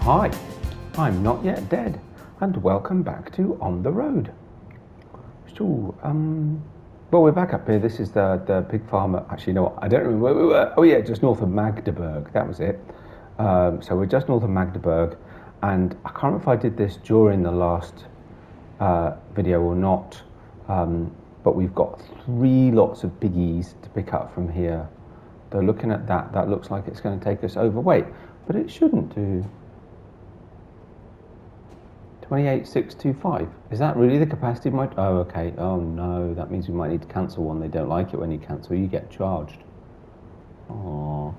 Hi, I'm Not Yet Dead, and welcome back to On the Road. So, well, we're back up here. This is the pig farm. Actually, no, I don't remember where we were. Oh yeah, just north of Magdeburg. That was it. So we're just north of Magdeburg, and I can't remember if I did this during the last video or not. But we've got 3 lots of piggies to pick up from here. Though looking at that, that looks like it's going to take us overweight, but it shouldn't do. 28,625. Is that really the capacity of my... Oh, okay. Oh, no. That means we might need to cancel one. They don't like it when you cancel. You get charged. Aww.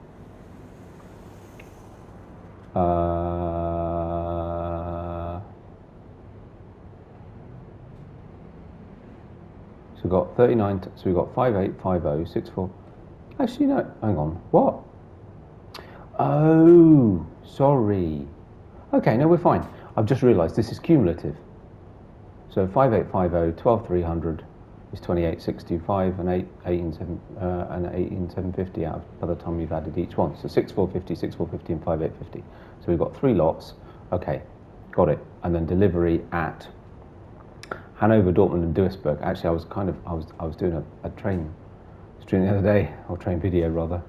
So we've got 39... So we've got 5850, 64... Actually, no. Hang on. What? Oh, sorry. Okay, no, we're fine. I've just realised this is cumulative. So 5850, 12300 is 28625 and 18750 out by the time you've added each one. So 6450, 6450 and 5850. So we've got 3 lots. Okay, got it. And then delivery at Hanover, Dortmund and Duisburg. Actually, I was doing a train stream the other day, or train video rather,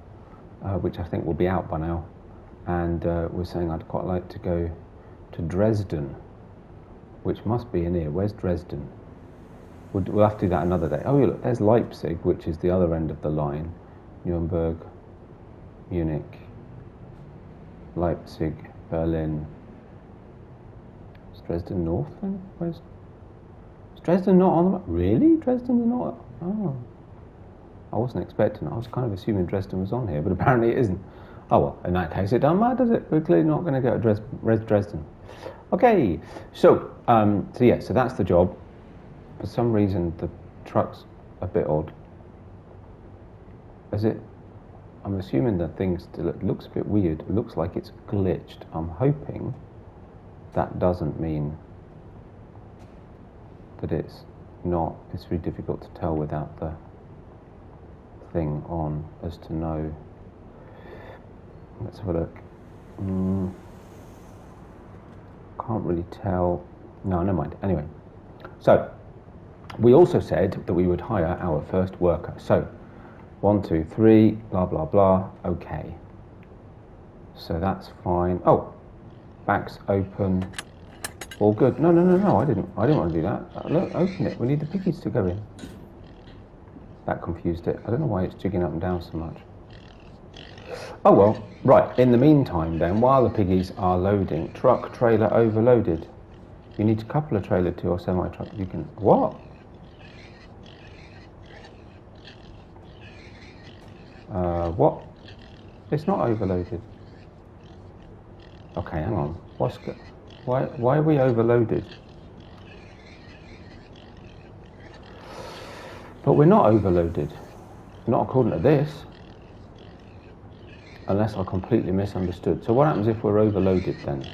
which I think will be out by now. And we're saying I'd quite like to go to Dresden, which must be in here. Where's Dresden? We'll have to do that another day. Oh, look, there's Leipzig, which is the other end of the line. Nuremberg, Munich, Leipzig, Berlin. Is Dresden north then? Is Dresden not on the map? Really? Dresden's not? Oh. I wasn't expecting it. I was kind of assuming Dresden was on here, but apparently it isn't. Oh well, in that case it doesn't matter, does it? We're clearly not going to go to Dresden. Okay, so so that's the job. For some reason the truck's a bit odd. I'm assuming that it looks a bit weird. It looks like it's glitched. I'm hoping that doesn't mean that it's not. It's really difficult to tell without the thing on as to know. Let's have a look. Can't really tell. No, never mind. Anyway, so we also said that we would hire our first worker. So 1, 2, 3, blah blah blah. Okay. So that's fine. Oh, back's open. All good. No. I didn't want to do that. Look, open it. We need the piggies to go in. That confused it. I don't know why it's jigging up and down so much. Oh well, right, in the meantime then, while the piggies are loading, truck trailer overloaded. You need to couple a trailer to your semi-truck. You can... What? What? It's not overloaded. Okay, hang on. Why are we overloaded? But we're not overloaded. Not according to this. Unless I completely misunderstood. So what happens if we're overloaded then?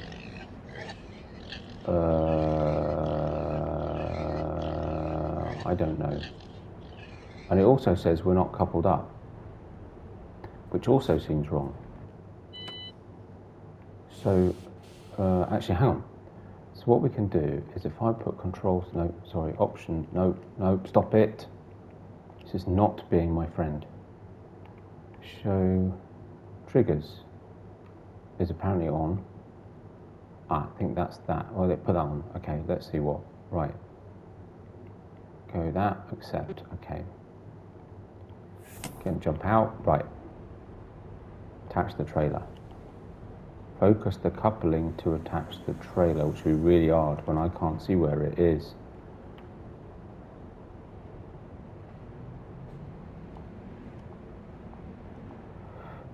I don't know. And it also says we're not coupled up, which also seems wrong. So, actually, hang on. So what we can do is if I put option, no, stop it. This is not being my friend. Show triggers is apparently on. I think that's that. Well, they put that on. Okay, let's see what. Right. Go that, accept. Okay. Can jump out. Right. Attach the trailer. Focus the coupling to attach the trailer, which will be really hard when I can't see where it is.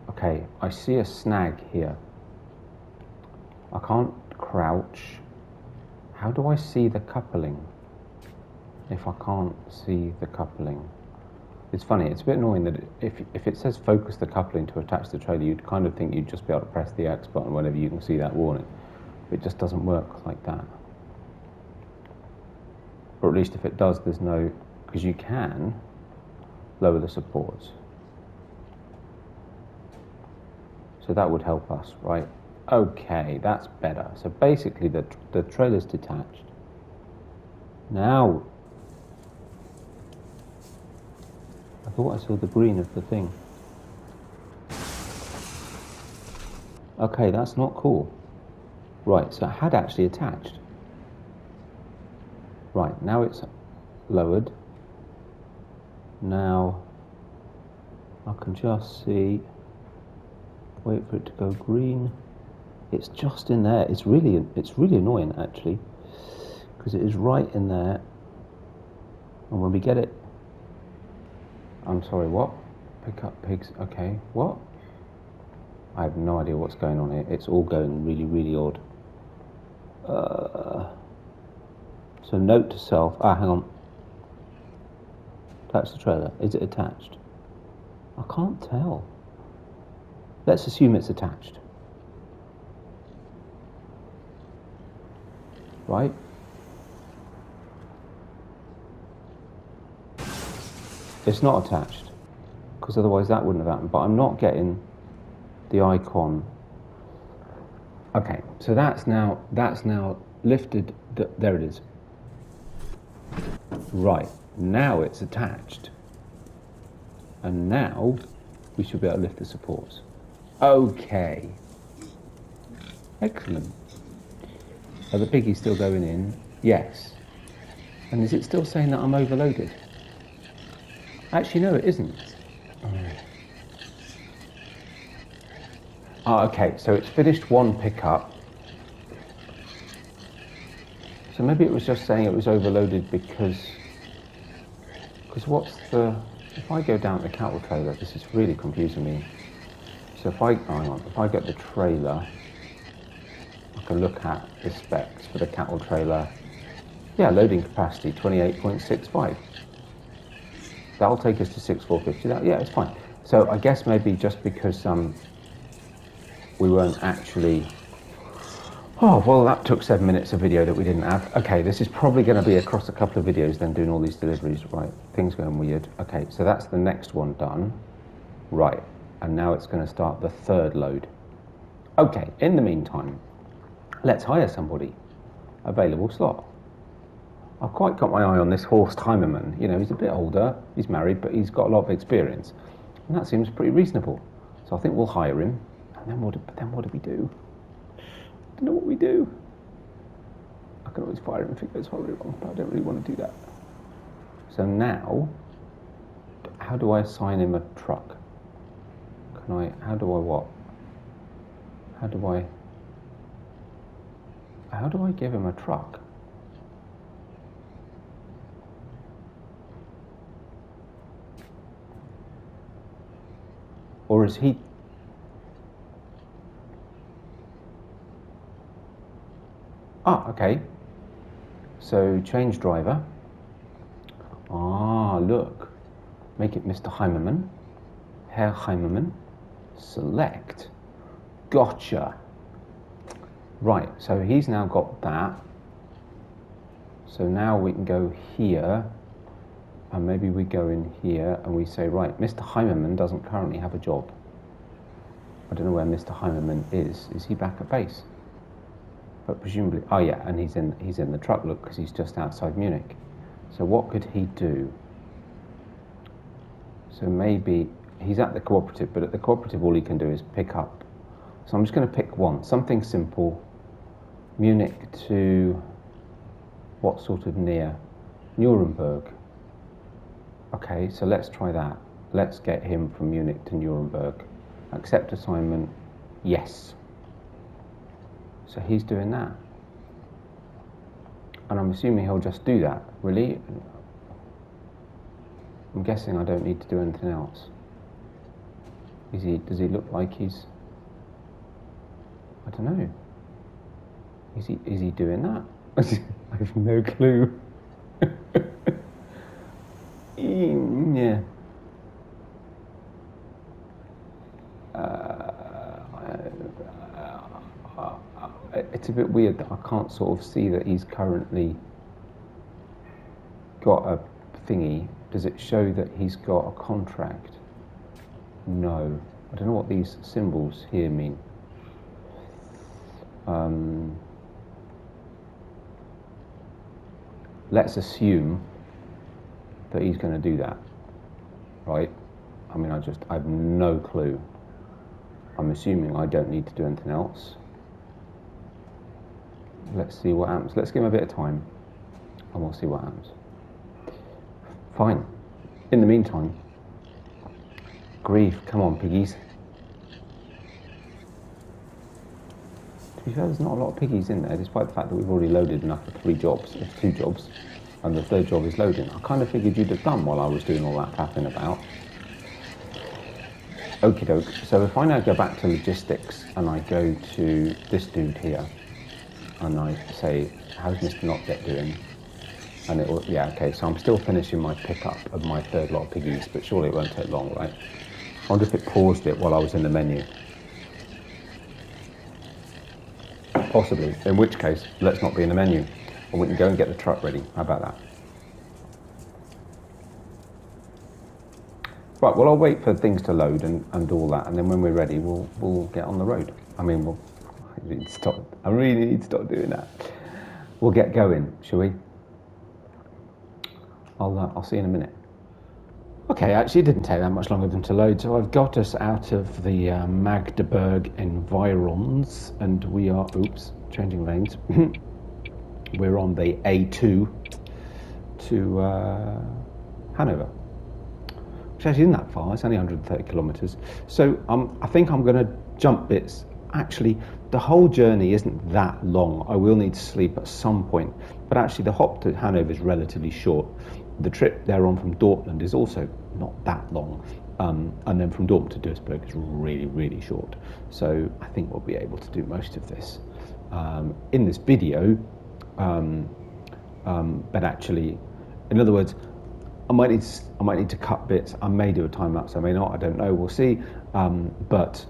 Okay, I see a snag here. I can't crouch. How do I see the coupling if I can't see the coupling? It's funny, it's a bit annoying that if it says focus the coupling to attach the trailer, you'd kind of think you'd just be able to press the X button whenever you can see that warning. But it just doesn't work like that. Or at least if it does, there's no... Because you can lower the supports. So that would help us, right? Okay, that's better. So basically the trailer's detached. Now, I thought I saw the green of the thing. Okay, that's not cool. Right, so it had actually attached. Right, now it's lowered. Now I can just see, wait for it to go green. It's just in there. It's really annoying actually, because it is right in there. And when we get it, I'm sorry, what? Pick up pigs, okay, what? I have no idea what's going on here. It's all going really, really odd. So note to self, hang on. Attach the trailer. Is it attached? I can't tell. Let's assume it's attached. Right? It's not attached, because otherwise that wouldn't have happened, but I'm not getting the icon. Okay, so that's now lifted, there it is. Right, now it's attached. And now we should be able to lift the supports. Okay. Excellent. Are the piggies still going in? Yes. And is it still saying that I'm overloaded? Actually, no, it isn't. Okay, so it's finished one pickup. So maybe it was just saying it was overloaded because what's the, if I go down to the cattle trailer, this is really confusing me. So if I, hang on, if I get the trailer, I can look at the specs for the cattle trailer. Yeah, loading capacity 28.65. That'll take us to 6,450. Yeah, it's fine. So I guess maybe just because we weren't actually. Oh well, that took 7 minutes of video that we didn't have. Okay, this is probably going to be across a couple of videos then doing all these deliveries. Right, things going weird. Okay, so that's the next one done. Right, and now it's going to start the third load. Okay, in the meantime, let's hire somebody. Available slot. I've quite got my eye on this Horst Heimermann. You know, he's a bit older, he's married, but he's got a lot of experience. And that seems pretty reasonable. So I think we'll hire him. And then what do we do? I don't know what we do. I can always fire him if it goes horribly wrong, but I don't really want to do that. So now, how do I assign him a truck? How do I give him a truck? Or is he? Okay. So change driver. Look. Make it Mr. Heimermann. Herr Heimermann. Select. Gotcha. Right, so he's now got that. So now we can go here. And maybe we go in here and we say, right, Mr. Heimermann doesn't currently have a job. I don't know where Mr. Heimermann is. Is he back at base? But presumably, yeah, and he's in the truck, look, because he's just outside Munich. So what could he do? So maybe he's at the cooperative, but at the cooperative all he can do is pick up. So I'm just going to pick one, something simple. Munich to what sort of near? Nuremberg. Okay, so let's try that. Let's get him from Munich to Nuremberg. Accept assignment, yes. So he's doing that. And I'm assuming he'll just do that, really? I'm guessing I don't need to do anything else. Does he look like he's, I don't know. Is he doing that? I have no clue. Yeah. It's a bit weird that I can't sort of see that he's currently got a thingy. Does it show that he's got a contract? No. I don't know what these symbols here mean. let's assume that he's going to do that, right? I mean, I have no clue. I'm assuming I don't need to do anything else. Let's see what happens. Let's give him a bit of time, and we'll see what happens. Fine. In the meantime, grief, come on, piggies. To be fair, there's not a lot of piggies in there, despite the fact that we've already loaded enough for 3 jobs. There's 2 jobs, and the 3rd job is loading. I kind of figured you'd have done while I was doing all that faffing about. Okie doke. So if I now go back to logistics and I go to this dude here, and I say, how's Mr. Not Yet doing? And it will, yeah, okay, so I'm still finishing my pickup of my 3rd lot of piggies, but surely it won't take long, right? I wonder if it paused it while I was in the menu. Possibly, in which case, let's not be in the menu, and we can go and get the truck ready. How about that? Right, well, I'll wait for things to load and all that, and then when we're ready, we'll get on the road. I mean, I really need to stop doing that. We'll get going, shall we? I'll see you in a minute. Okay, actually it didn't take that much longer than to load, so I've got us out of the Magdeburg environs, and we are, changing lanes. We're on the A2 to Hanover, which actually isn't that far, it's only 130 kilometres. So I think I'm going to jump bits. Actually, the whole journey isn't that long. I will need to sleep at some point, but actually the hop to Hanover is relatively short. The trip there on from Dortmund is also not that long, and then from Dortmund to Duisburg is really, really short. So I think we'll be able to do most of this in this video, but actually, in other words, I might need to cut bits. I may do a time lapse, I may not, I don't know, we'll see, but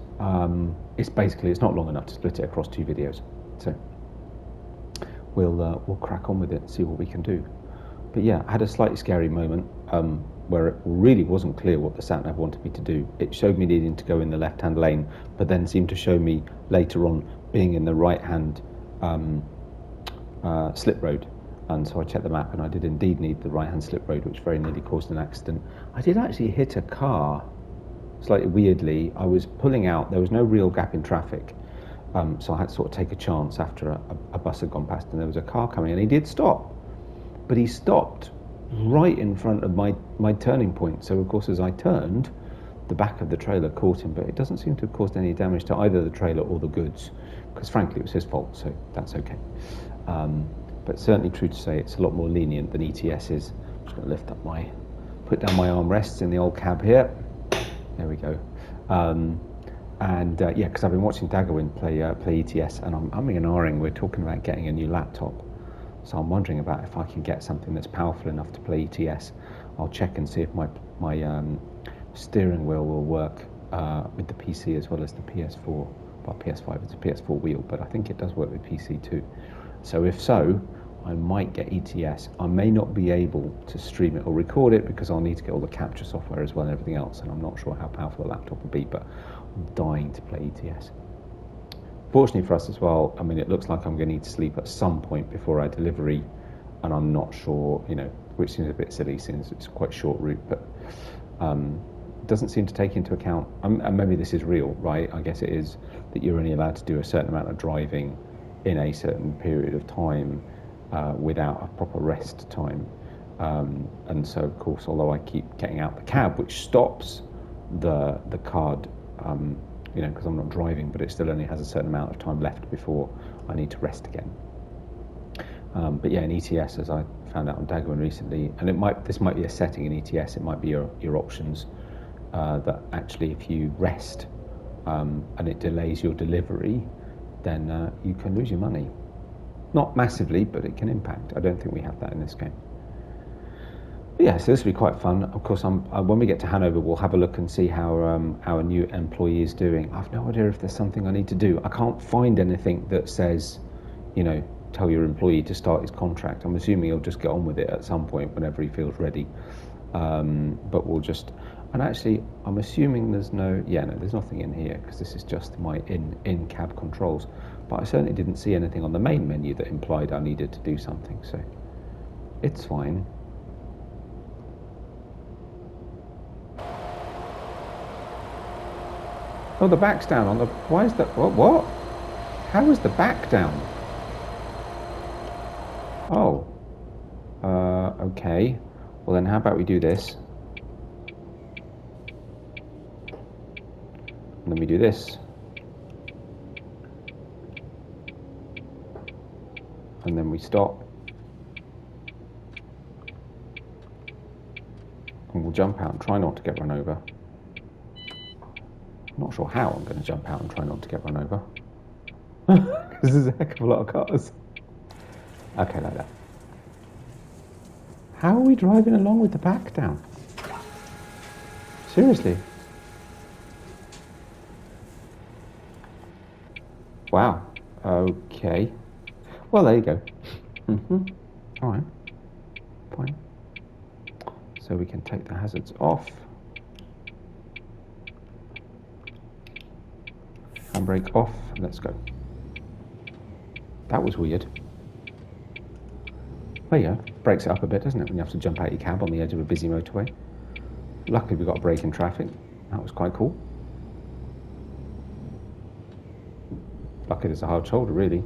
it's not long enough to split it across 2 videos. So we'll crack on with it and see what we can do. But yeah, I had a slightly scary moment where it really wasn't clear what the sat nav wanted me to do. It showed me needing to go in the left-hand lane, but then seemed to show me later on being in the right-hand slip road. And so I checked the map, and I did indeed need the right-hand slip road, which very nearly caused an accident. I did actually hit a car, slightly weirdly. I was pulling out, there was no real gap in traffic, so I had to sort of take a chance after a bus had gone past, and there was a car coming, and he did stop. But he stopped right in front of my turning point. So of course, as I turned, the back of the trailer caught him, but it doesn't seem to have caused any damage to either the trailer or the goods, because frankly it was his fault, so that's okay. But certainly true to say it's a lot more lenient than ETS is. I'm just going to lift up put down my armrests in the old cab here. There we go. Yeah, because I've been watching Daggerwin play ETS, and I'm umming and ahhing. We're talking about getting a new laptop. So I'm wondering about if I can get something that's powerful enough to play ETS. I'll check and see if my steering wheel will work with the PC as well as the PS4. Well, PS5 is a PS4 wheel, but I think it does work with PC too. So if so, I might get ETS. I may not be able to stream it or record it because I'll need to get all the capture software as well and everything else, and I'm not sure how powerful the laptop will be, but I'm dying to play ETS. Fortunately for us as well, I mean, it looks like I'm going to need to sleep at some point before our delivery, and I'm not sure, which seems a bit silly since it's quite a short route, but it doesn't seem to take into account, and maybe this is real, right? I guess it is, that you're only allowed to do a certain amount of driving in a certain period of time without a proper rest time. And so, of course, although I keep getting out the cab, which stops the card, because I'm not driving, but it still only has a certain amount of time left before I need to rest again. But yeah, in ETS, as I found out on Daggerwin recently, and this might be a setting in ETS, it might be your options, that actually if you rest and it delays your delivery, then you can lose your money. Not massively, but it can impact. I don't think we have that in this game. But yeah, so this will be quite fun. Of course, when we get to Hanover, we'll have a look and see how our new employee is doing. I've no idea if there's something I need to do. I can't find anything that says, tell your employee to start his contract. I'm assuming he'll just get on with it at some point whenever he feels ready. But we'll just, and actually, I'm assuming there's nothing in here because this is just my in-cab controls. but I certainly didn't see anything on the main menu that implied I needed to do something, so it's fine. Oh, the back's down on the... Why is that... What? How is the back down? Oh. Okay. Well, then how about we do this? And then we do this. And then we stop. And we'll jump out and try not to get run over. I'm not sure how I'm going to jump out and try not to get run over. This is a heck of a lot of cars. Okay, like that. How are we driving along with the back down? Seriously? Wow. Okay. Well, there you go. All right. Fine. So we can take the hazards off. Handbrake off. Let's go. That was weird. There you go. Breaks it up a bit, doesn't it, when you have to jump out your cab on the edge of a busy motorway. Luckily we got a break in traffic. That was quite cool. Lucky there's a hard shoulder, really.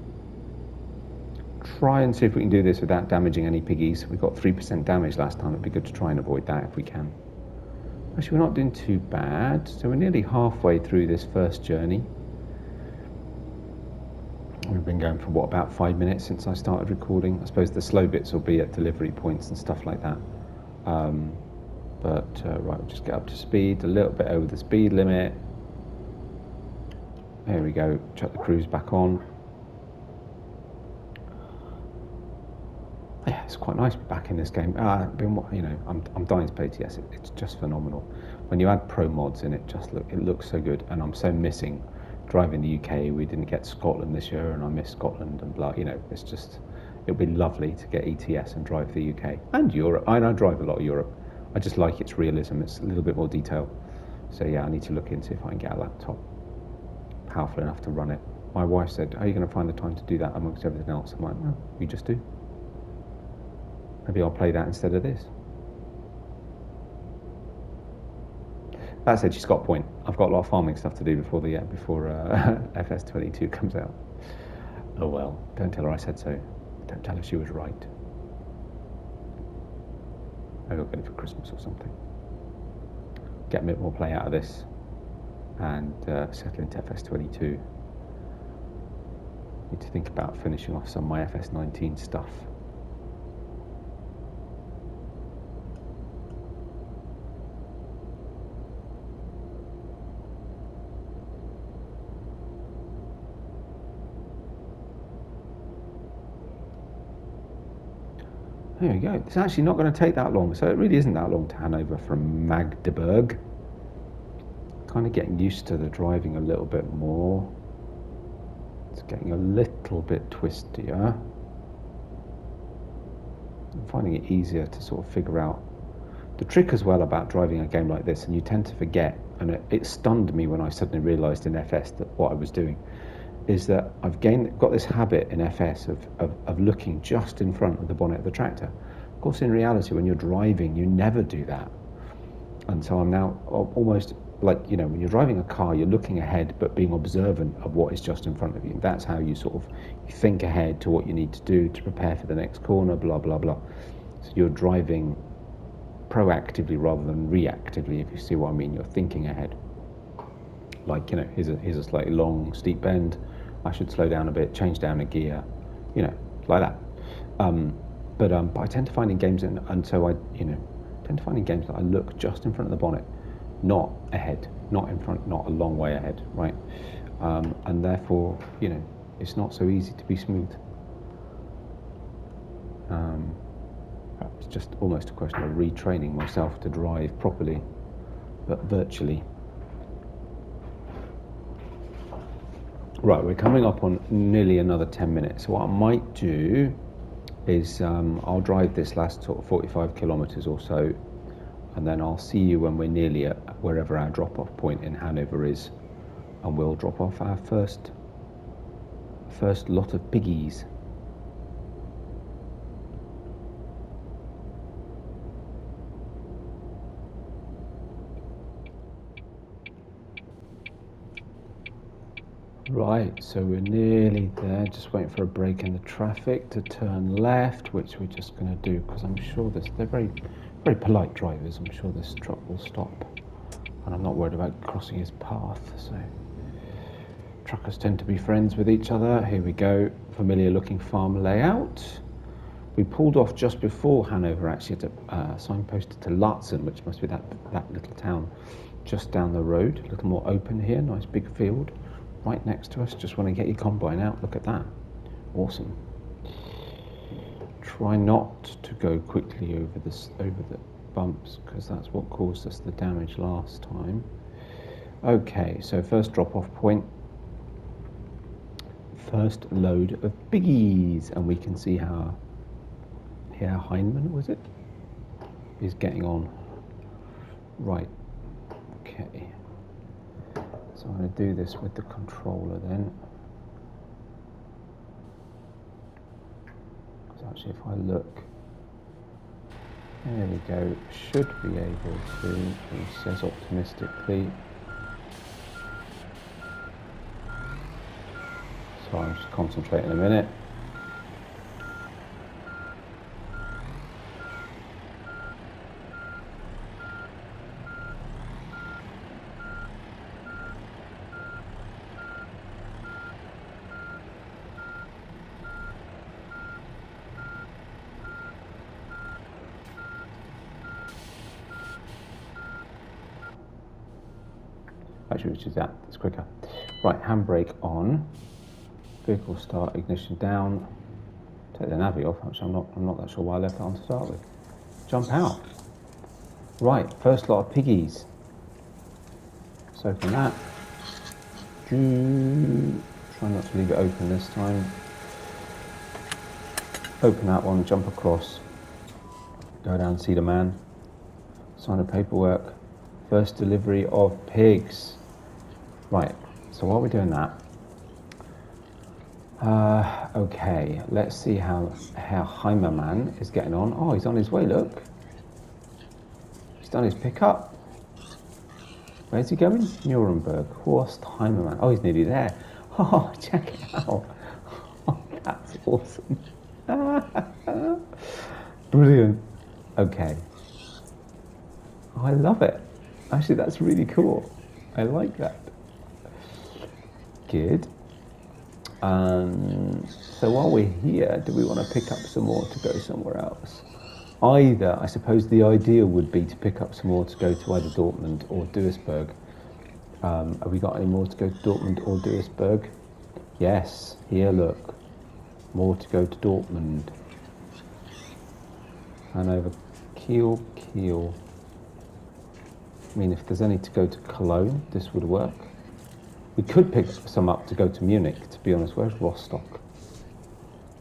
Try and see if we can do this without damaging any piggies. We got 3% damage last time. It'd be good to try and avoid that if we can. Actually, we're not doing too bad. So we're nearly halfway through this first journey. We've been going for, what, about 5 minutes since I started recording. I suppose the slow bits will be at delivery points and stuff like that. Right, we'll just get up to speed, a little bit over the speed limit. There we go, chuck the cruise back on. Yeah, it's quite nice to be back in this game. I'm dying to play TS. It's just phenomenal. When you add pro mods in, it looks so good, and I'm so missing driving the UK. We didn't get Scotland this year, and I miss Scotland and blah. It's just, it'll be lovely to get ETS and drive the UK and Europe. I drive a lot of Europe. I just like its realism. It's a little bit more detail. So yeah, I need to look into if I can get a laptop powerful enough to run it. My wife said, "How are you going to find the time to do that amongst everything else?" I'm like, "Well, you just do. Maybe I'll play that instead of this." That said, she's got a point. I've got a lot of farming stuff to do before FS22 comes out. Oh well, don't tell her I said so. Don't tell her she was right. Maybe I'll get it for Christmas or something. Get a bit more play out of this and settle into FS22. Need to think about finishing off some of my FS19 stuff. There we go. It's actually not going to take that long, so it really isn't that long to Hanover from Magdeburg. Kind of getting used to the driving a little bit more. It's getting a little bit twistier. I'm finding it easier to sort of figure out the trick as well about driving a game like this, and you tend to forget, and it stunned me when I suddenly realised in FS that what I was doing is that I've got this habit in FS of looking just in front of the bonnet of the tractor. Of course, in reality, when you're driving, you never do that. And so I'm now almost like, when you're driving a car, you're looking ahead, but being observant of what is just in front of you. That's how you sort of think ahead to what you need to do to prepare for the next corner, blah, blah, blah. So you're driving proactively rather than reactively, if you see what I mean. You're thinking ahead. Like, here's a slightly long, steep bend. I should slow down a bit, change down a gear, like that. But I tend to find in games, and so I tend to find in games that I look just in front of the bonnet, not ahead, not in front, not a long way ahead, right? And therefore, it's not so easy to be smooth. It's just almost a question of retraining myself to drive properly, but virtually. Right, we're coming up on nearly another 10 minutes. So what I might do is I'll drive this last sort of 45 kilometres or so, and then I'll see you when we're nearly at wherever our drop-off point in Hanover is, and we'll drop off our first first lot of piggies. Right, so we're nearly there, just waiting for a break in the traffic to turn left, which we're just going to do because I'm sure they're very, very polite drivers. I'm sure this truck will stop, and I'm not worried about crossing his path. So truckers tend to be friends with each other. Here we go, familiar looking farm layout. We pulled off just before Hanover, actually, at signposted to Lutsen, which must be that little town just down the road. A little more open here, nice big field. Right next to us. Just want to get your combine out. Look at that. Awesome. Try not to go quickly over the bumps, because that's what caused us the damage last time. Okay, so first drop-off point. First load of piggies, and we can see how Herr Heinemann, was it, is getting on. Right. Okay. So I'm going to do this with the controller then. Because actually if I look, there we go, should be able to, he says optimistically. So I'm just concentrating a minute. Actually, which is that, it's quicker. Right, handbrake on, vehicle start, ignition down, take the navy off. Actually, I'm not that sure why I left that on to start with. Jump out. Right, first lot of piggies. So open that. Try not to leave it open this time. Open that one, jump across, go down, see the man, sign the paperwork. First delivery of pigs. Right, so while we're doing that, okay, let's see how Heimermann is getting on. Oh, he's on his way, look. He's done his pickup. Where's he going? Nuremberg. Horst Heimermann. Oh, he's nearly there. Oh, check it out. Oh, that's awesome. Brilliant. Okay. Oh, I love it. Actually, that's really cool. I like that. Good. So while we're here, do we want to pick up some more to go somewhere else? Either, I suppose the idea would be to pick up some more to go to either Dortmund or Duisburg. Have we got any more to go to Dortmund or Duisburg? Yes, here look. More to go to Dortmund. Hanover, Kiel. I mean, if there's any to go to Cologne, this would work. We could pick some up to go to Munich, to be honest. Where's Rostock?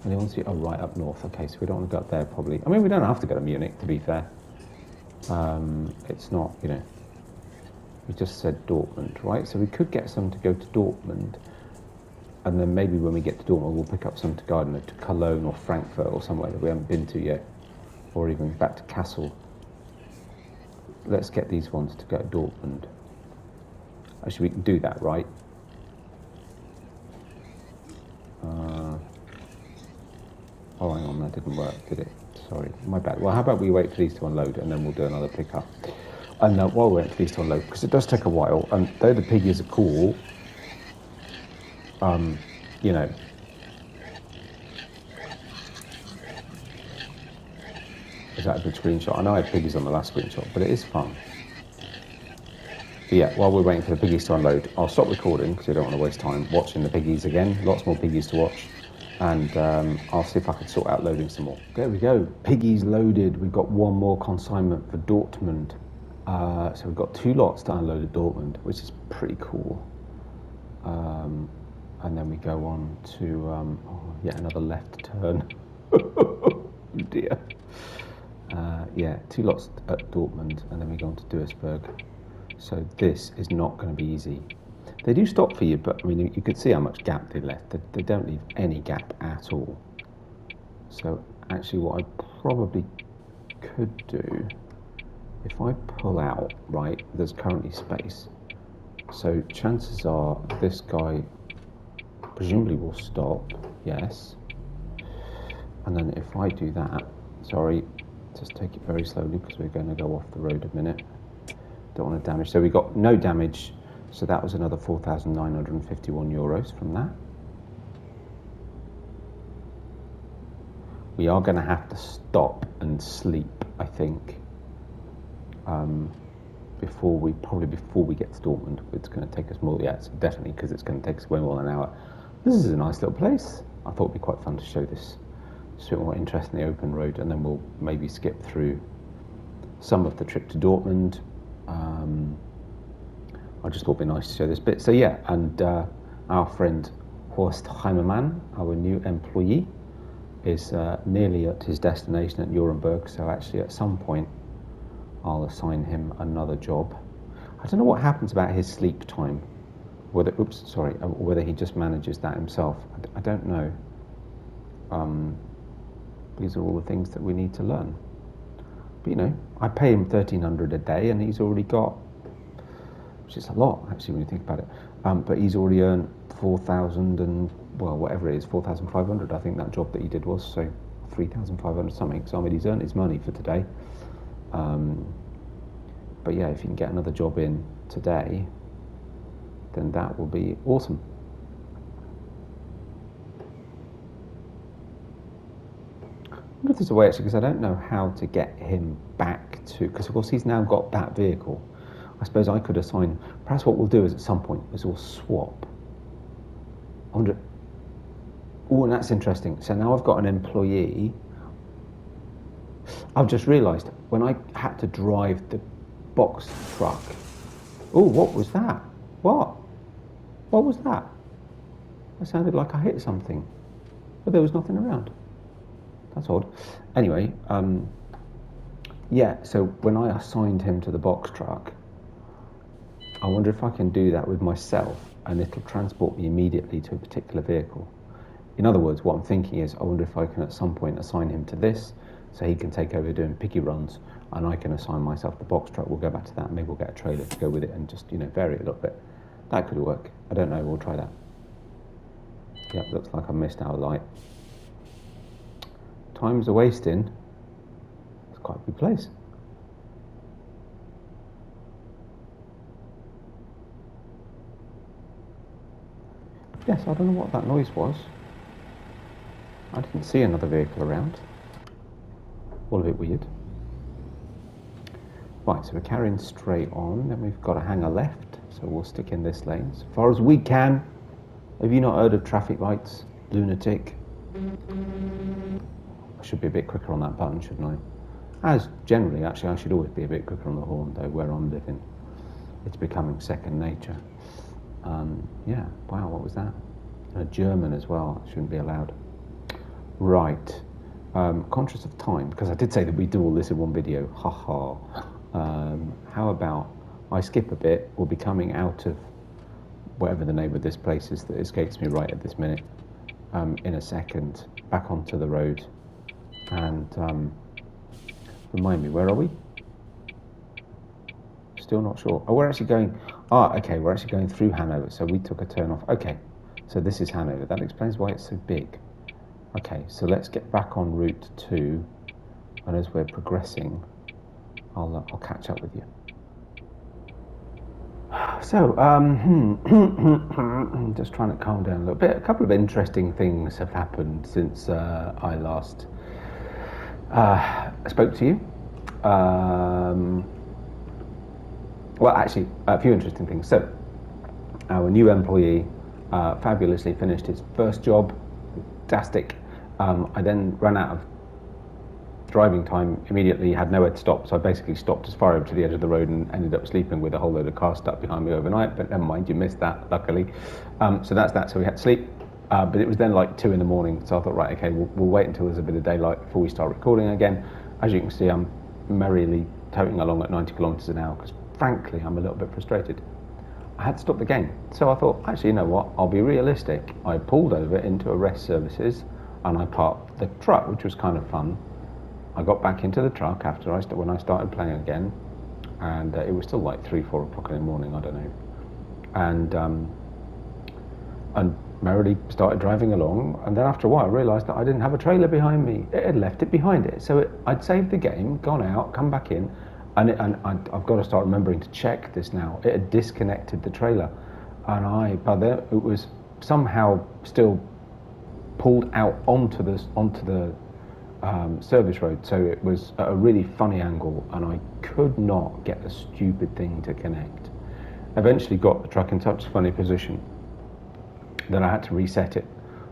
Anyone see? Oh, right up north. Okay, so we don't want to go up there, probably. I mean, we don't have to go to Munich, to be fair. It's not, you know. We just said Dortmund, right? So we could get some to go to Dortmund, and then maybe when we get to Dortmund, we'll pick up some to go, I don't know, to Cologne or Frankfurt or somewhere that we haven't been to yet, or even back to Kassel. Let's get these ones to go to Dortmund. Actually, we can do that, right? Oh, hang on, that didn't work, did it? Sorry, my bad. Well, how about we wait for these to unload and then we'll do another pickup. And while we're waiting for these to unload, because it does take a while, and though the piggies are cool, you know, is that a good screenshot? I know I had piggies on the last screenshot, but it is fun. But yeah, while we're waiting for the piggies to unload, I'll stop recording because we don't want to waste time watching the piggies again. Lots more piggies to watch. And I'll see if I can sort out loading some more. There we go, piggies loaded. We've got one more consignment for Dortmund. So we've got 2 lots to unload at Dortmund, which is pretty cool. And then we go on to yet another left turn. Oh dear. Yeah, 2 lots at Dortmund, and then we go on to Duisburg. So this is not going to be easy. They do stop for you, but I mean, you could see how much gap they left. They don't leave any gap at all. So actually what I probably could do, if I pull out, right, there's currently space. So chances are this guy presumably will stop, yes. And then if I do that, sorry, just take it very slowly because we're going to go off the road a minute. Don't want to damage. So we got no damage. So that was another 4,951 euros from that. We are going to have to stop and sleep, I think, before we get to Dortmund. It's going to take us more, yeah, definitely, because it's going to take us way more than an hour. This is a nice little place. I thought it'd be quite fun to show this. It's a bit more interest in the open road, and then we'll maybe skip through some of the trip to Dortmund. I just thought it'd be nice to show this bit. So yeah, and our friend Horst Heimermann, our new employee, is nearly at his destination at Nuremberg. So actually, at some point, I'll assign him another job. I don't know what happens about his sleep time. Whether he just manages that himself. I don't know. These are all the things that we need to learn. But you know, I pay him 1,300 a day, and he's already got, which is a lot actually when you think about it. But he's already earned 4,000 and, well, whatever it is, 4,500. I think that job that he did was, so 3,500 something. So I mean, he's earned his money for today. But yeah, if you can get another job in today, then that will be awesome. I wonder if there's a way actually, because I don't know how to get him back to, because of course he's now got that vehicle. I suppose I could assign, perhaps what we'll do is at some point is we'll swap. I wonder, oh, and that's interesting. So now I've got an employee. I've just realised when I had to drive the box truck. Oh, what was that? What? What was that? It sounded like I hit something, but there was nothing around. That's odd. Anyway, yeah, so when I assigned him to the box truck, I wonder if I can do that with myself and it'll transport me immediately to a particular vehicle. In other words, what I'm thinking is I wonder if I can at some point assign him to this so he can take over doing picky runs and I can assign myself the box truck. We'll go back to that. Maybe we'll get a trailer to go with it and just, you know, vary it a little bit. That could work. I don't know. We'll try that. Yeah, looks like I missed our light. Time's a wasting. It's quite a big place. Yes, I don't know what that noise was. I didn't see another vehicle around. All a bit weird. Right, so we're carrying straight on, then we've got a hanger left, so we'll stick in this lane as far as we can. Have you not heard of traffic lights, lunatic? I should be a bit quicker on that button, shouldn't I? As generally, actually, I should always be a bit quicker on the horn, though, where I'm living. It's becoming second nature. Yeah, wow, what was that? A German as well, shouldn't be allowed. Right, conscious of time, because I did say that we do all this in one video, haha. How about I skip a bit, we'll be coming out of whatever the name of this place is that escapes me right at this minute, in a second, back onto the road, and remind me, where are we? Still not sure. Oh, we're actually going, okay, we're actually going through Hanover, so we took a turn off. Okay, so this is Hanover. That explains why it's so big. Okay, so let's get back on route 2, and as we're progressing, I'll catch up with you. So, just trying to calm down a little bit. A couple of interesting things have happened since I last spoke to you. Well, actually, a few interesting things. So, our new employee fabulously finished his first job. Fantastic. I then ran out of driving time immediately, had nowhere to stop, so I basically stopped as far over to the edge of the road and ended up sleeping with a whole load of cars stuck behind me overnight, but never mind, you missed that, luckily. So that's that, so we had to sleep. But it was then like 2 in the morning, so I thought, right, okay, we'll wait until there's a bit of daylight before we start recording again. As you can see, I'm merrily towing along at 90 kilometers an hour, because frankly, I'm a little bit frustrated. I had to stop the game. So I thought, actually, you know what? I'll be realistic. I pulled over into arrest services and I parked the truck, which was kind of fun. I got back into the truck after when I started playing again, and it was still like 3-4 o'clock in the morning, I don't know. And merrily started driving along, and then after a while I realised that I didn't have a trailer behind me. It had left it behind it. So I'd saved the game, gone out, come back in, and I've got to start remembering to check this now. It had disconnected the trailer, and by then it was somehow still pulled out onto the service road. So it was at a really funny angle, and I could not get the stupid thing to connect. Eventually got the truck in such a funny position that I had to reset it.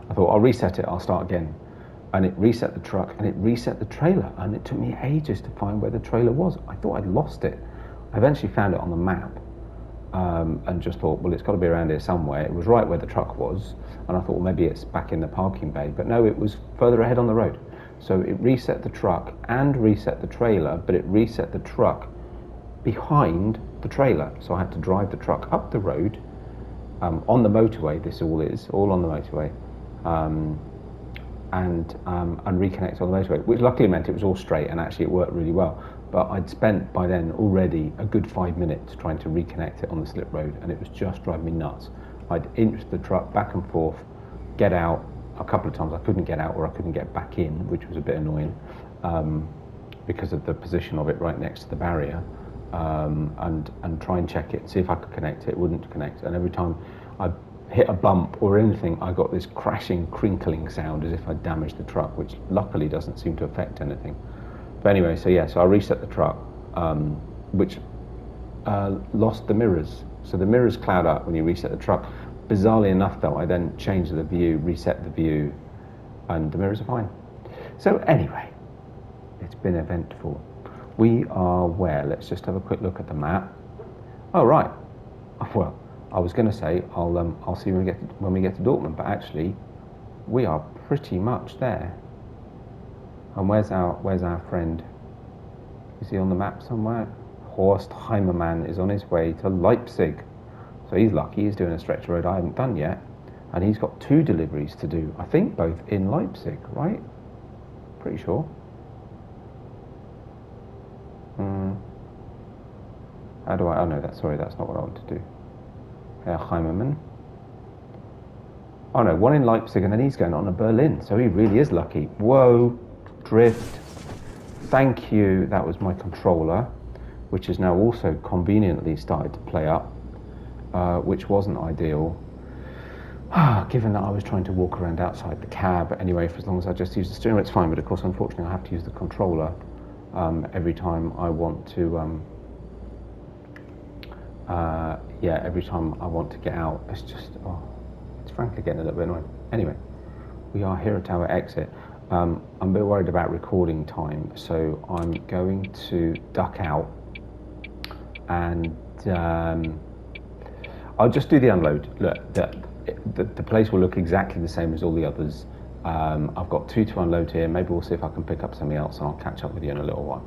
I thought, I'll reset it, I'll start again. And it reset the truck, and it reset the trailer, and it took me ages to find where the trailer was. I thought I'd lost it. I eventually found it on the map, and just thought, well, it's got to be around here somewhere. It was right where the truck was, and I thought, well, maybe it's back in the parking bay. But no, it was further ahead on the road. So it reset the truck and reset the trailer, but it reset the truck behind the trailer. So I had to drive the truck up the road, on the motorway. This all on the motorway, and reconnect on the motorway, which luckily meant it was all straight, and actually it worked really well. But I'd spent by then already a good 5 minutes trying to reconnect it on the slip road, and it was just driving me nuts. I'd inched the truck back and forth, get out. A couple of times I couldn't get out, or I couldn't get back in, which was a bit annoying, because of the position of it right next to the barrier. And try and check it, see if I could connect it. It wouldn't connect, and every time I hit a bump or anything, I got this crashing, crinkling sound as if I damaged the truck, which luckily doesn't seem to affect anything. But anyway, so I reset the truck, which lost the mirrors. So the mirrors cloud up when you reset the truck. Bizarrely enough, though, I then changed the view, reset the view, and the mirrors are fine. So anyway, it's been eventful. We are where? Let's just have a quick look at the map. Oh, right. Well, I was going to say I'll see when we get to Dortmund, but actually we are pretty much there. And where's our friend? Is he on the map somewhere? Horst Heimermann is on his way to Leipzig. So he's lucky, he's doing a stretch road I haven't done yet. And he's got 2 deliveries to do, I think both in Leipzig, right? Pretty sure. How do I, oh no, that's not what I want to do. Herr Heimermann. Oh no, 1 in Leipzig, and then he's going on to Berlin, so he really is lucky. Whoa, drift. Thank you, that was my controller, which has now also conveniently started to play up, which wasn't ideal. Given that I was trying to walk around outside the cab anyway, for as long as I just use the steering wheel, it's fine, but of course, unfortunately, I have to use the controller every time I want to, every time I want to get out. It's just, it's frankly getting a little bit annoying. Anyway, we are here at our exit. I'm a bit worried about recording time, so I'm going to duck out, and I'll just do the unload. Look, the place will look exactly the same as all the others. I've got 2 to unload here. Maybe we'll see if I can pick up something else, and I'll catch up with you in a little while.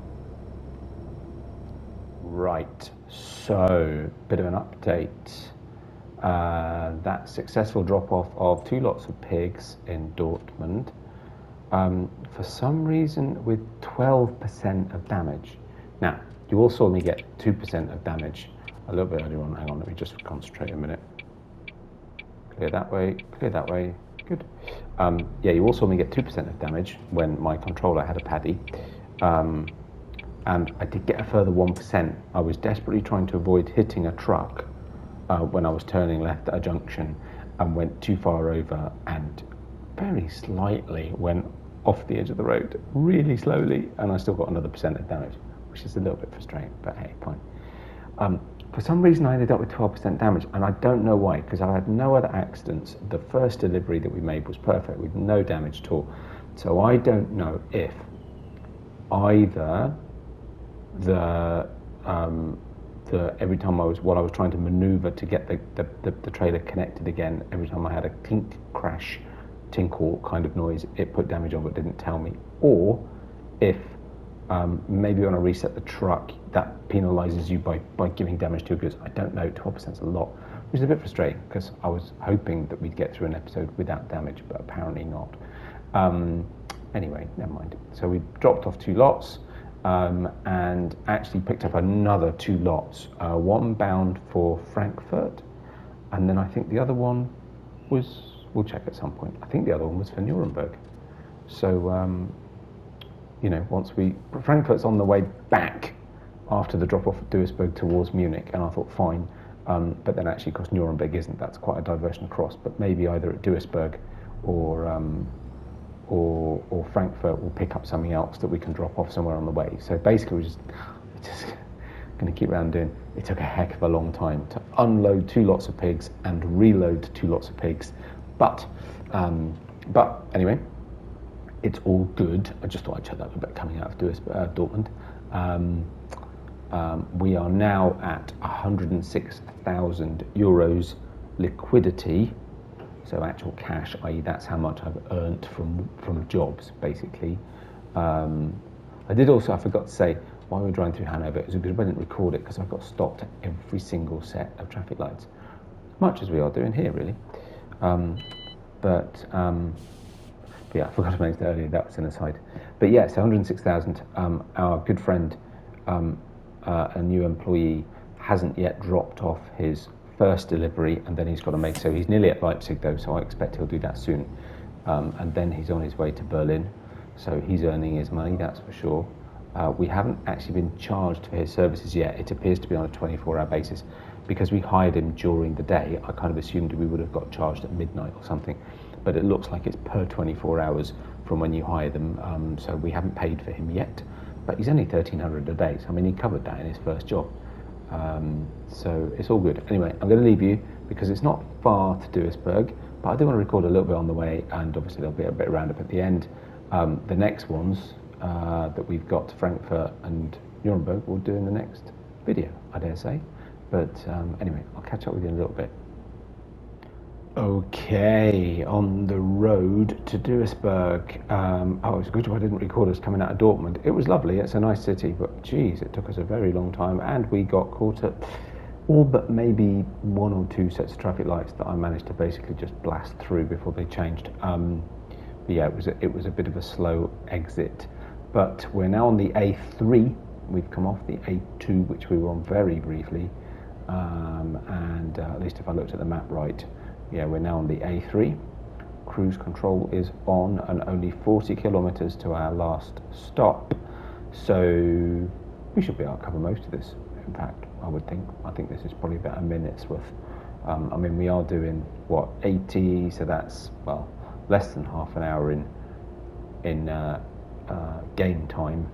Right, so bit of an update. That successful drop-off of 2 lots of pigs in Dortmund. For some reason with 12% of damage. Now, you all saw me get 2% of damage a little bit earlier on. Hang on, let me just concentrate a minute. Clear that way, good. You all saw me get 2% of damage when my controller had a paddy. And I did get a further 1%. I was desperately trying to avoid hitting a truck when I was turning left at a junction, and went too far over and very slightly went off the edge of the road, really slowly, and I still got another % of damage, which is a little bit frustrating, but hey, fine. For some reason I ended up with 12% damage, and I don't know why, because I had no other accidents. The first delivery that we made was perfect with no damage at all. So I don't know if either every time while I was trying to maneuver to get the trailer connected again, every time I had a clink, crash, tinkle kind of noise, it put damage on but didn't tell me, or if Maybe when I reset the truck, that penalises you by giving damage to your goods. I don't know, 12% is a lot, which is a bit frustrating because I was hoping that we'd get through an episode without damage, but apparently not. Anyway, never mind. So we dropped off 2 lots and actually picked up another 2 lots, one bound for Frankfurt, and then I think the other one was, we'll check at some point, I think the other one was for Nuremberg. So, you know, Frankfurt's on the way back after the drop-off at Duisburg towards Munich, and I thought, fine, but then actually, of course, Nuremberg isn't. That's quite a diversion across, but maybe either at Duisburg or Frankfurt will pick up something else that we can drop off somewhere on the way. So basically, we're just going to keep around doing. It took a heck of a long time to unload 2 lots of pigs and reload 2 lots of pigs, but anyway. It's all good. I just thought I'd check that a bit coming out of Dortmund. We are now at 106,000 euros liquidity, so actual cash, i.e. that's how much I've earned from jobs, basically. I forgot to say, while we were driving through Hanover, it was good I didn't record it because I got stopped at every single set of traffic lights, much as we are doing here, really. Yeah, I forgot to mention earlier, that was an aside. But yeah, so 106,000. Our good friend, a new employee, hasn't yet dropped off his first delivery, and then he's got to make, so he's nearly at Leipzig though, so I expect he'll do that soon. And then he's on his way to Berlin, so he's earning his money, that's for sure. We haven't actually been charged for his services yet. It appears to be on a 24-hour basis. Because we hired him during the day, I kind of assumed we would have got charged at midnight or something. But it looks like it's per 24 hours from when you hire them, so we haven't paid for him yet. But he's only 1,300 a day, so I mean, he covered that in his first job. So it's all good. Anyway, I'm going to leave you because it's not far to Duisburg, but I do want to record a little bit on the way, and obviously there'll be a bit of roundup at the end. The next ones that we've got, Frankfurt and Nuremberg, we'll do in the next video, I dare say. But anyway, I'll catch up with you in a little bit. Okay, on the road to Duisburg. It's good I didn't record us coming out of Dortmund. It was lovely, it's a nice city, but geez, it took us a very long time, and we got caught at all but maybe 1 or 2 sets of traffic lights that I managed to basically just blast through before they changed. But yeah, it was a bit of a slow exit. But we're now on the A3. We've come off the A2, which we were on very briefly. And at least if I looked at the map right, yeah, we're now on the A3. Cruise control is on, and only 40 kilometers to our last stop. So we should be able to cover most of this. In fact, I think this is probably about a minute's worth. I mean, we are doing what, 80, so that's, well, less than half an hour in game time.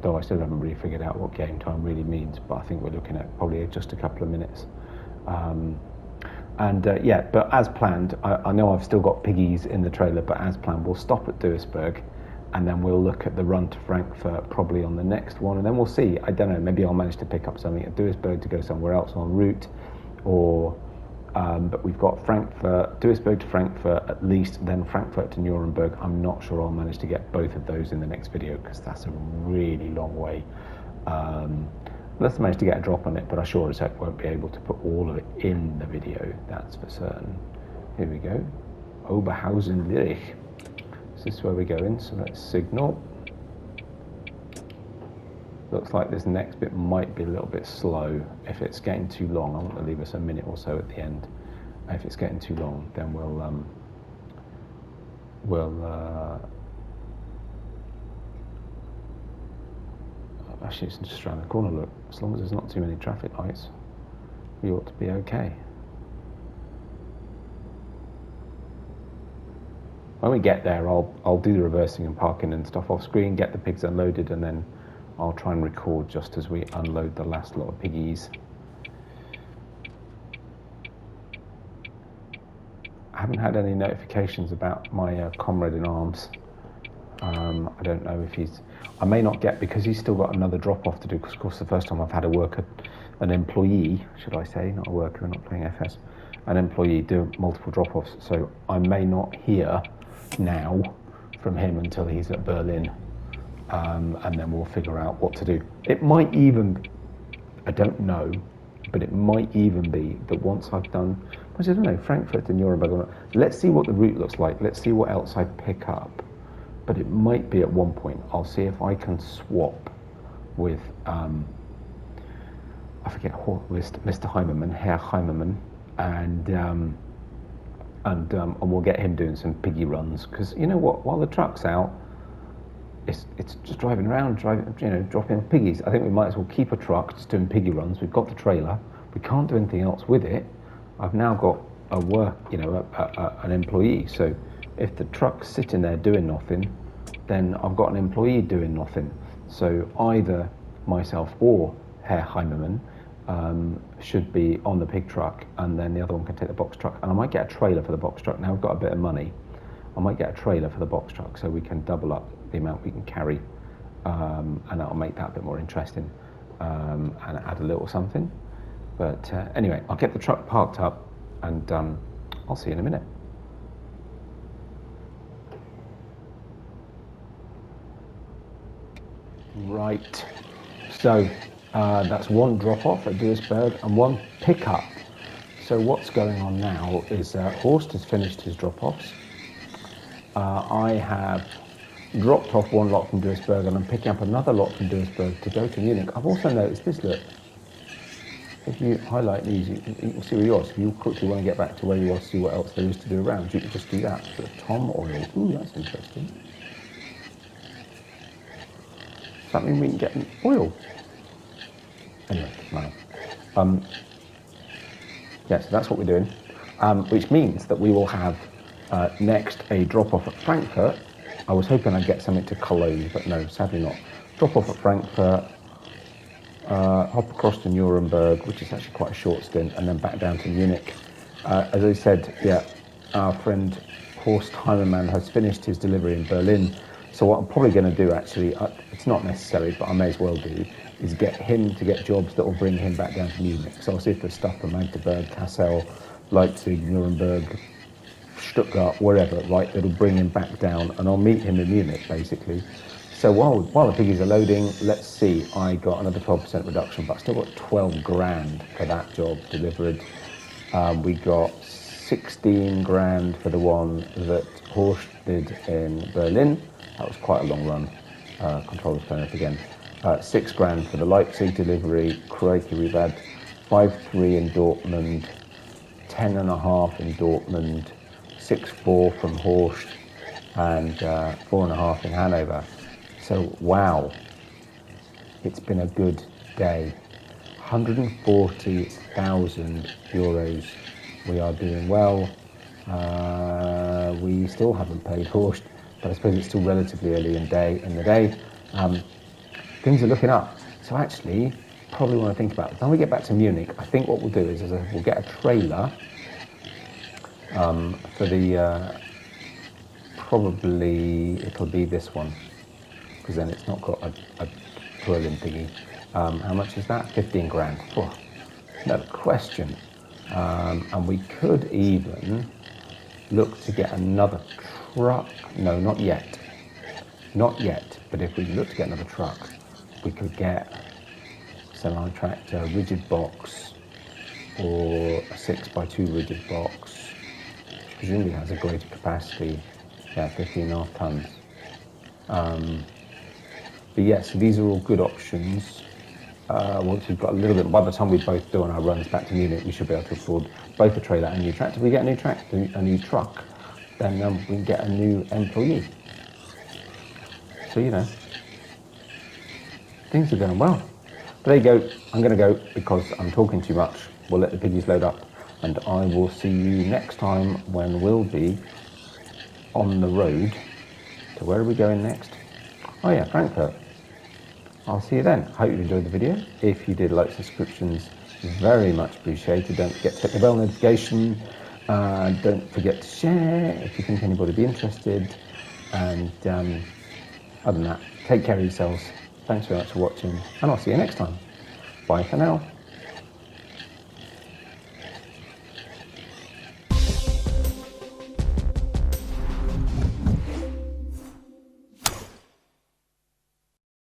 Though I still haven't really figured out what game time really means, but I think we're looking at probably just a couple of minutes. Yeah, but as planned, I know I've still got piggies in the trailer, but as planned, we'll stop at Duisburg, and then we'll look at the run to Frankfurt probably on the next one, and then we'll see. I don't know, maybe I'll manage to pick up something at Duisburg to go somewhere else en route, or but we've got Duisburg to Frankfurt at least, then Frankfurt to Nuremberg. I'm not sure I'll manage to get both of those in the next video because that's a really long way. Let's manage to get a drop on it, but I sure as heck won't be able to put all of it in the video, that's for certain. Here we go. Oberhausen-Lirich. This is where we're going, so let's signal. Looks like this next bit might be a little bit slow. If it's getting too long, I want to leave us a minute or so at the end. If it's getting too long, then actually it's just around the corner, look. As long as there's not too many traffic lights, we ought to be okay. When we get there, I'll do the reversing and parking and stuff off screen, get the pigs unloaded, and then I'll try and record just as we unload the last lot of piggies. I haven't had any notifications about my comrade in arms. I don't know if I may not get, because he's still got another drop-off to do, because of course the first time I've had an employee, should I say, not a worker, not playing FS, an employee do multiple drop-offs, so I may not hear now from him until he's at Berlin. and then we'll figure out what to do. It might even, I don't know, but it might even be that once I've done, I don't know, Frankfurt and Nuremberg, let's see what the route looks like, let's see what else I pick up. But it might be at one point, I'll see if I can swap with, I forget, Mr. Heimermann, Herr Heimermann, and we'll get him doing some piggy runs, because you know what, while the truck's out, it's just driving around, dropping piggies. I think we might as well keep a truck just doing piggy runs. We've got the trailer, we can't do anything else with it. I've now got an employee, so if the truck's sitting there doing nothing, then I've got an employee doing nothing. So either myself or Herr Heimermann should be on the pig truck, and then the other one can take the box truck. And I might get a trailer for the box truck. Now I've got a bit of money, I might get a trailer for the box truck so we can double up the amount we can carry, and that'll make that a bit more interesting, and add a little something. But anyway, I'll get the truck parked up, and I'll see you in a minute. Right, so that's one drop-off at Duisburg and one pick-up. So what's going on now is Horst has finished his drop-offs. I have dropped off one lot from Duisburg, and I'm picking up another lot from Duisburg to go to Munich. I've also noticed this, look, if you highlight these, you can see where you are. So if you quickly want to get back to where you are to see what else there is to do around, you can just do that. So Tom Oil, ooh, that's interesting. Does that mean we can get an oil? Anyway, no. Yeah, so that's what we're doing, which means that we will have next a drop-off at Frankfurt. I was hoping I'd get something to Cologne, but no, sadly not. Drop-off at Frankfurt, hop across to Nuremberg, which is actually quite a short stint, and then back down to Munich. As I said, yeah, our friend Horst Heimermann has finished his delivery in Berlin. So what I'm probably going to do, actually, it's not necessary, but I may as well do, is get him to get jobs that will bring him back down to Munich. So I'll see if there's stuff from Magdeburg, Kassel, Leipzig, Nuremberg, Stuttgart, wherever, right, that'll bring him back down, and I'll meet him in Munich, basically. So while the piggies are loading, let's see, I got another 12% reduction, but I still got 12 grand for that job delivered. We got 16 grand for the one that Horst did in Berlin. That was quite a long run. Controller's turn up again. 6 grand for the Leipzig delivery. Crikey, we've had 5.3 in Dortmund, 10.5 in Dortmund, 6.4 from Horst, and 4.5 in Hanover. So wow, it's been a good day. 140,000 euros. We are doing well. We still haven't paid Horst, but I suppose it's still relatively early in the day. Things are looking up. So actually, probably want to think about it. When we get back to Munich, I think what we'll do is we'll get a trailer for the, probably it'll be this one, because then it's not got a twirling thingy. How much is that? 15 grand. Oh, no question. And we could even look to get another truck. No, not yet. Not yet. But if we look to get another truck, we could get a semi-tractor rigid box or a 6x2 rigid box, which presumably has a greater capacity. Yeah, 15.5 tons. But yeah, so these are all good options. Once we've got a little bit, by the time we both do on our runs back to Munich, we should be able to afford both a trailer and a new tractor. If we get a new truck, then we can get a new employee. So, you know, things are going well. But there you go. I'm going to go because I'm talking too much. We'll let the piggies load up, and I will see you next time when we'll be on the road to, where are we going next? Oh yeah, Frankfurt. I'll see you then. Hope you enjoyed the video. If you did, like, subscriptions, very much appreciated. Don't forget to hit the bell notification. Don't forget to share if you think anybody would be interested. And other than that, take care of yourselves. Thanks very much for watching, and I'll see you next time. Bye for now.